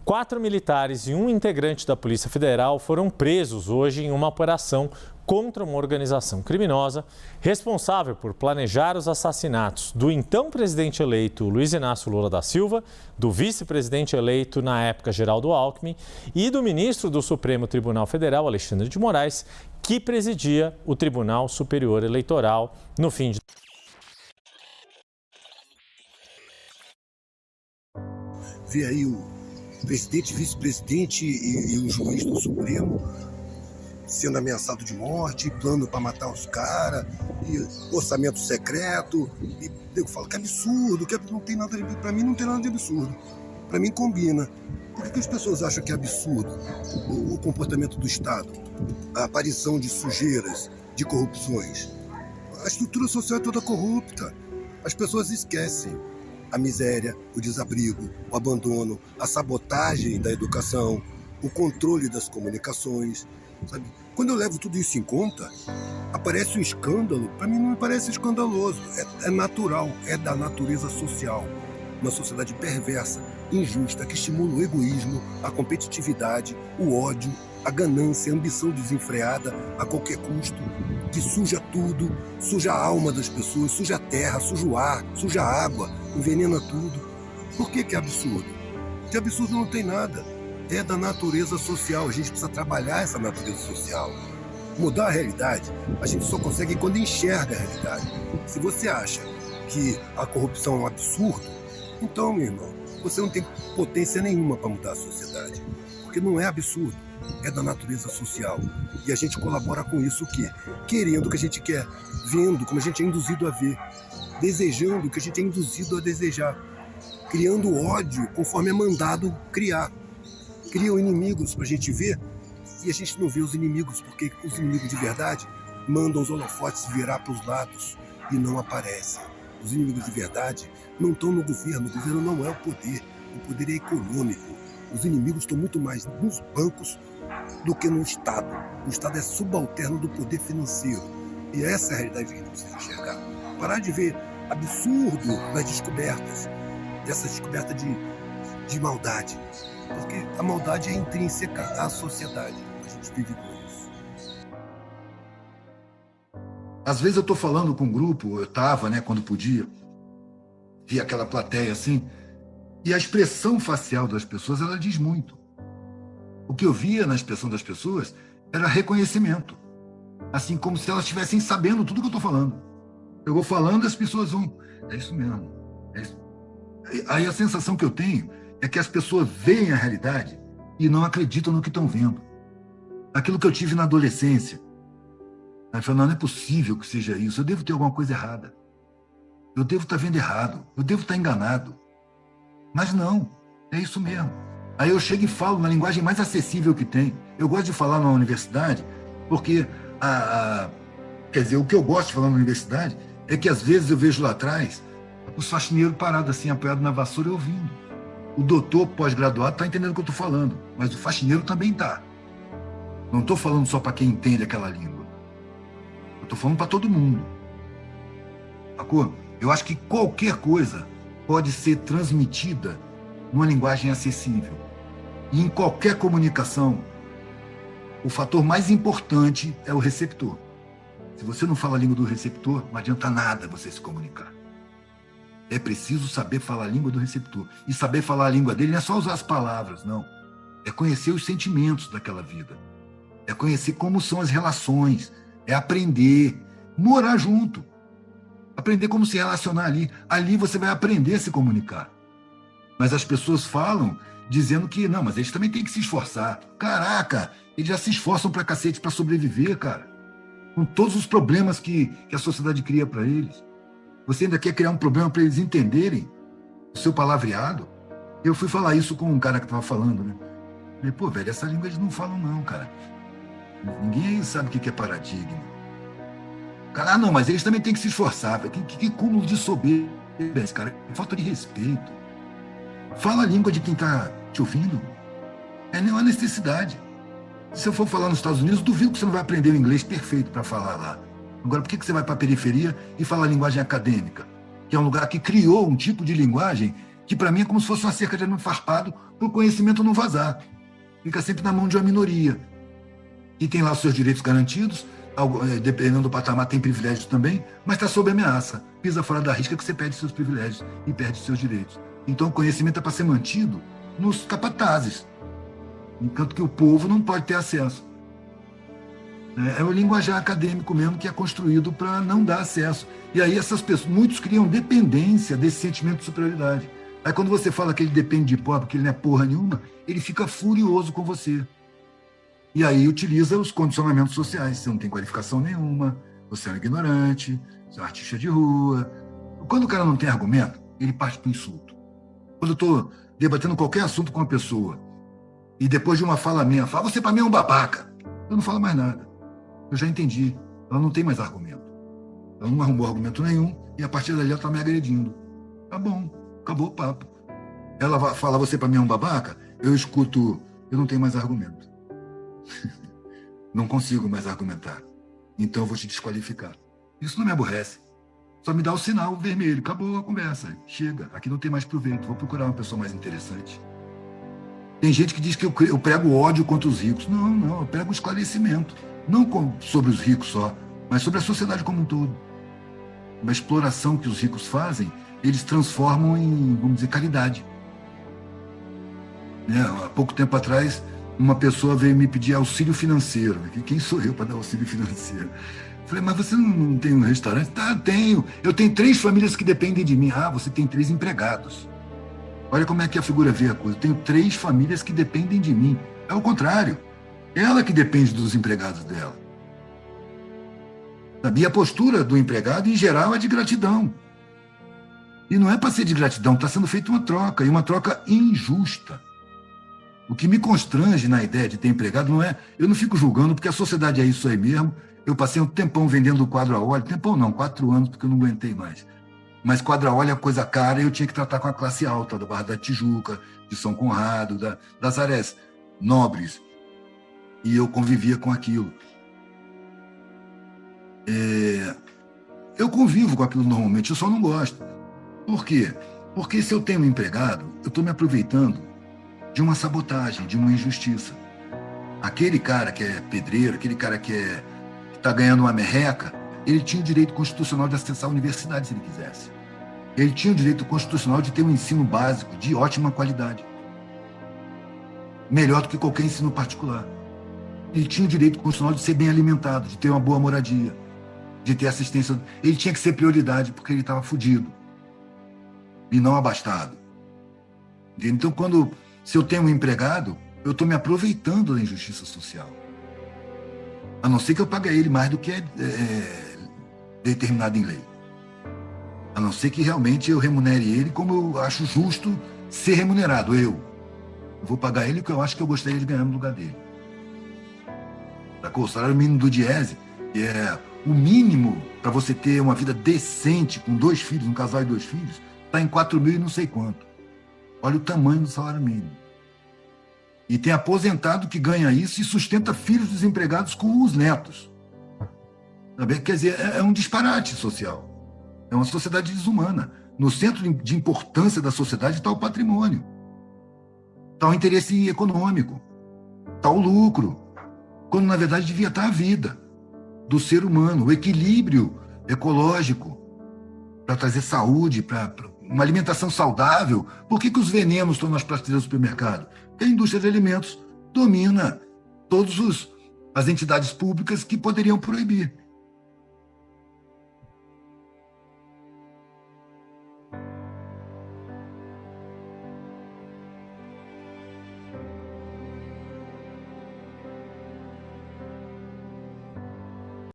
4 militares e um integrante da Polícia Federal foram presos hoje em uma operação contra uma organização criminosa responsável por planejar os assassinatos do então presidente eleito Luiz Inácio Lula da Silva, do vice-presidente eleito na época Geraldo Alckmin e do ministro do Supremo Tribunal Federal, Alexandre de Moraes, que presidia o Tribunal Superior Eleitoral no fim de... Vê aí o presidente, vice-presidente e o juiz do Supremo sendo ameaçado de morte, plano para matar os caras, orçamento secreto. E eu falo que é absurdo, que não tem nada de, para mim não tem nada de absurdo. Para mim combina. Por que as pessoas acham que é absurdo o comportamento do Estado? A aparição de sujeiras, de corrupções. A estrutura social é toda corrupta. As pessoas esquecem a miséria, o desabrigo, o abandono, a sabotagem da educação, o controle das comunicações. Sabe? Quando eu levo tudo isso em conta, aparece um escândalo. Para mim não me parece escandaloso. É natural, é da natureza social. Uma sociedade perversa, injusta, que estimula o egoísmo, a competitividade, o ódio, a ganância, a ambição desenfreada a qualquer custo, que suja tudo, suja a alma das pessoas, suja a terra, suja o ar, suja a água, envenena tudo. Por que é absurdo? Que absurdo não tem nada. É da natureza social. A gente precisa trabalhar essa natureza social. Mudar a realidade, a gente só consegue quando enxerga a realidade. Se você acha que a corrupção é um absurdo, então, meu irmão, você não tem potência nenhuma para mudar a sociedade. Porque não é absurdo, é da natureza social. E a gente colabora com isso o quê? Querendo o que a gente quer, vendo como a gente é induzido a ver, desejando o que a gente é induzido a desejar, criando ódio conforme é mandado criar. Criam inimigos para a gente ver e a gente não vê os inimigos, porque os inimigos de verdade mandam os holofotes virar para os lados e não aparecem. Os inimigos de verdade não estão no governo, o governo não é o poder é econômico. Os inimigos estão muito mais nos bancos do que no Estado. O Estado é subalterno do poder financeiro. E essa é a realidade que a gente precisa enxergar. Parar de ver absurdo nas descobertas, dessa descoberta de maldade. Porque a maldade é intrínseca à sociedade. A gente vive com isso. Às vezes eu estou falando com um grupo, eu estava, né, quando podia, via aquela plateia assim, e a expressão facial das pessoas, ela diz muito. O que eu via na expressão das pessoas era reconhecimento. Assim como se elas estivessem sabendo tudo que eu estou falando. Eu vou falando e as pessoas vão... É isso mesmo. É isso. Aí a sensação que eu tenho é que as pessoas veem a realidade e não acreditam no que estão vendo. Aquilo que eu tive na adolescência. Aí eu falo, não é possível que seja isso. Eu devo ter alguma coisa errada. Eu devo estar vendo errado. Eu devo estar enganado. Mas não, é isso mesmo. Aí eu chego e falo na linguagem mais acessível que tem. Eu gosto de falar na universidade porque, quer dizer, o que eu gosto de falar na universidade é que às vezes eu vejo lá atrás os faxineiros parados assim, apoiados na vassoura e ouvindo. O doutor pós-graduado está entendendo o que eu estou falando, mas o faxineiro também está. Não estou falando só para quem entende aquela língua. Eu estou falando para todo mundo. Sacou? Eu acho que qualquer coisa pode ser transmitida numa linguagem acessível. E em qualquer comunicação, o fator mais importante é o receptor. Se você não fala a língua do receptor, não adianta nada você se comunicar. É preciso saber falar a língua do receptor. E saber falar a língua dele não é só usar as palavras, não. É conhecer os sentimentos daquela vida. É conhecer como são as relações. É aprender, morar junto. Aprender como se relacionar ali. Ali você vai aprender a se comunicar. Mas as pessoas falam dizendo que, não, mas eles também têm que se esforçar. Caraca, eles já se esforçam pra cacete pra sobreviver, cara. Com todos os problemas que a sociedade cria para eles. Você ainda quer criar um problema para eles entenderem o seu palavreado? Eu fui falar isso com um cara que estava falando, né? Eu falei, pô, velho, essa língua eles não falam não, cara. Ninguém sabe o que é paradigma. Cara, não, mas eles também têm que se esforçar. Que cúmulo de soberba esse cara. Falta de respeito. Fala a língua de quem está te ouvindo. É nenhuma necessidade. Se eu for falar nos Estados Unidos, duvido que você não vai aprender o inglês perfeito para falar lá. Agora, por que você vai para a periferia e fala a linguagem acadêmica? Que é um lugar que criou um tipo de linguagem que, para mim, é como se fosse uma cerca de arame farpado para o conhecimento não vazar. Fica sempre na mão de uma minoria. E tem lá os seus direitos garantidos, dependendo do patamar tem privilégios também, mas está sob ameaça. Pisa fora da risca que você perde seus privilégios e perde seus direitos. Então o conhecimento é para ser mantido nos capatazes, enquanto que o povo não pode ter acesso. É o linguajar acadêmico mesmo que é construído para não dar acesso. E aí essas pessoas, muitos criam dependência desse sentimento de superioridade. Aí quando você fala que ele depende de pobre, que ele não é porra nenhuma, ele fica furioso com você. E aí utiliza os condicionamentos sociais. Você não tem qualificação nenhuma, você é um ignorante, você é um artista de rua. Quando o cara não tem argumento, ele parte para o insulto. Quando eu estou debatendo qualquer assunto com uma pessoa, e depois de uma fala minha, fala, você para mim é um babaca. Eu não falo mais nada. Eu já entendi. Ela não tem mais argumento. Ela não arrumou argumento nenhum, e a partir dali ela está me agredindo. Tá bom, acabou o papo. Ela fala, você para mim é um babaca, eu escuto, eu não tenho mais argumento. Não consigo mais argumentar. Então eu vou te desqualificar. Isso não me aborrece. Só me dá o sinal vermelho. Acabou a conversa. Chega. Aqui não tem mais proveito. Vou procurar uma pessoa mais interessante. Tem gente que diz que eu prego ódio contra os ricos. Não. Eu prego esclarecimento. Não sobre os ricos só, mas sobre a sociedade como um todo. Uma exploração que os ricos fazem, eles transformam em, vamos dizer, caridade. Há pouco tempo atrás, uma pessoa veio me pedir auxílio financeiro. Quem sou eu para dar auxílio financeiro? Falei, mas você não tem um restaurante? Tá, tenho. Eu tenho 3 famílias que dependem de mim. Ah, você tem 3 empregados. Olha como é que a figura vê a coisa. Eu tenho 3 famílias que dependem de mim. É o contrário. Ela que depende dos empregados dela. E a postura do empregado, em geral, é de gratidão. E não é para ser de gratidão, está sendo feita uma troca, e uma troca injusta. O que me constrange na ideia de ter empregado não é... Eu não fico julgando, porque a sociedade é isso aí mesmo. Eu passei um tempão vendendo quadro a óleo. Tempão não, 4 anos, porque eu não aguentei mais. Mas quadro a óleo é coisa cara e eu tinha que tratar com a classe alta, da Barra da Tijuca, de São Conrado, das áreas nobres. E eu convivia com aquilo. Eu convivo com aquilo normalmente, eu só não gosto. Por quê? Porque se eu tenho um empregado, eu estou me aproveitando de uma sabotagem, de uma injustiça. Aquele cara que é pedreiro, aquele cara que está ganhando uma merreca, ele tinha o direito constitucional de acessar a universidade se ele quisesse. Ele tinha o direito constitucional de ter um ensino básico de ótima qualidade. Melhor do que qualquer ensino particular. Ele tinha o direito constitucional de ser bem alimentado, de ter uma boa moradia, de ter assistência. Ele tinha que ser prioridade porque ele estava fudido e não abastado. Então, se eu tenho um empregado, eu estou me aproveitando da injustiça social. A não ser que eu pague a ele mais do que é determinado em lei. A não ser que realmente eu remunere ele como eu acho justo ser remunerado. Eu vou pagar ele o que eu acho que eu gostaria de ganhar no lugar dele. O salário mínimo do Diese, que é o mínimo para você ter uma vida decente com 2 filhos, um casal e 2 filhos, está em 4 mil e não sei quanto. Olha o tamanho do salário mínimo. E tem aposentado que ganha isso e sustenta filhos desempregados com os netos. Quer dizer, é um disparate social. É uma sociedade desumana. No centro de importância da sociedade está o patrimônio. Está o interesse econômico. Está o lucro. Quando, na verdade, devia estar a vida do ser humano, o equilíbrio ecológico para trazer saúde, para uma alimentação saudável. Por que os venenos estão nas prateleiras do supermercado? Porque a indústria de alimentos domina todas as entidades públicas que poderiam proibir.